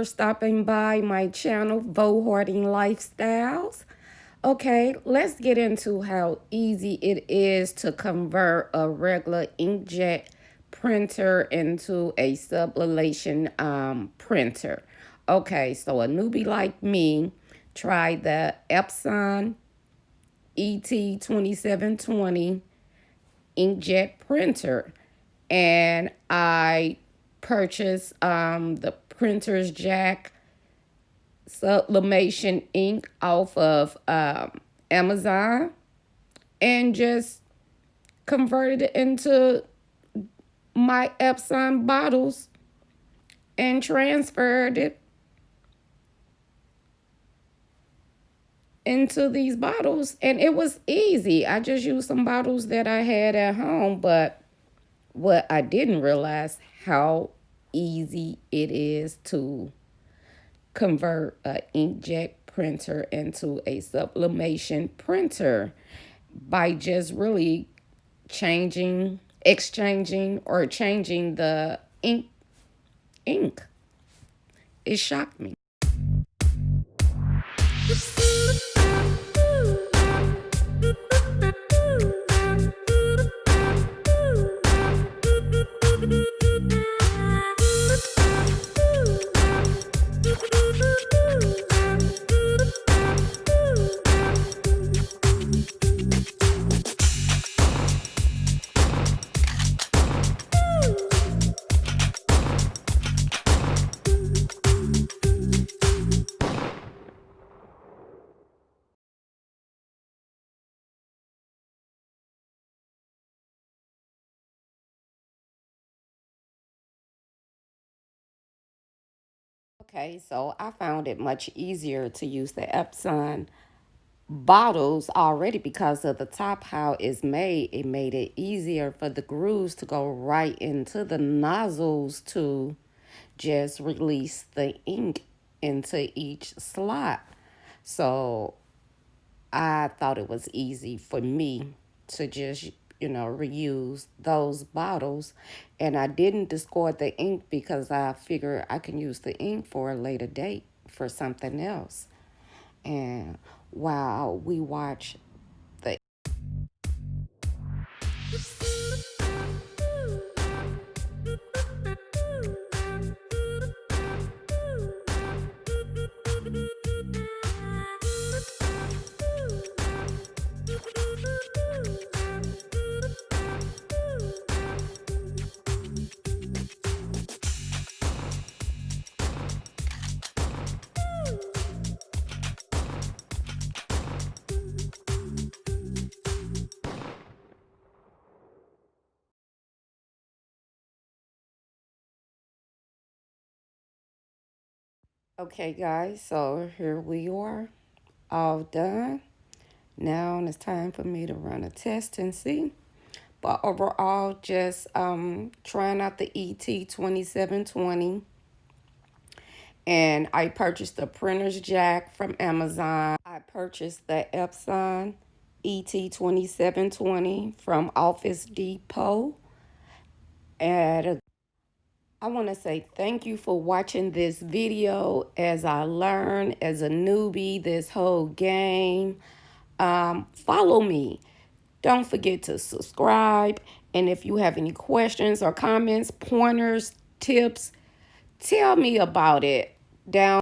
for stopping by my channel, Hoarding Lifestyles. Okay, let's get into how easy it is to convert a regular inkjet printer into a sublimation printer. Okay, so a newbie like me tried the Epson ET2720 inkjet printer, and I purchased the printer's jack sublimation ink off of Amazon and just converted it into my Epson bottles and transferred it into these bottles, and it was easy. I just used some bottles that I had at home, but what I didn't realize how easy it is to convert an inkjet printer into a sublimation printer by just really exchanging or changing the ink. It shocked me. Okay, so I found it much easier to use the Epson bottles already because of the top, how it's made. It made it easier for the grooves to go right into the nozzles to just release the ink into each slot. So I thought it was easy for me to just, reuse those bottles. And I didn't discard the ink because I figured I can use the ink for a later date for something else. And while we watch the Okay, guys, so here we are, all done. Now it's time for me to run a test and see. But overall, just trying out the ET2720. And I purchased the printer's jack from Amazon. I purchased the Epson ET2720 from Office Depot. And I want to say thank you for watching this video as I learn as a newbie this whole game. Follow me. Don't forget to subscribe. And if you have any questions or comments, pointers, tips, tell me about it down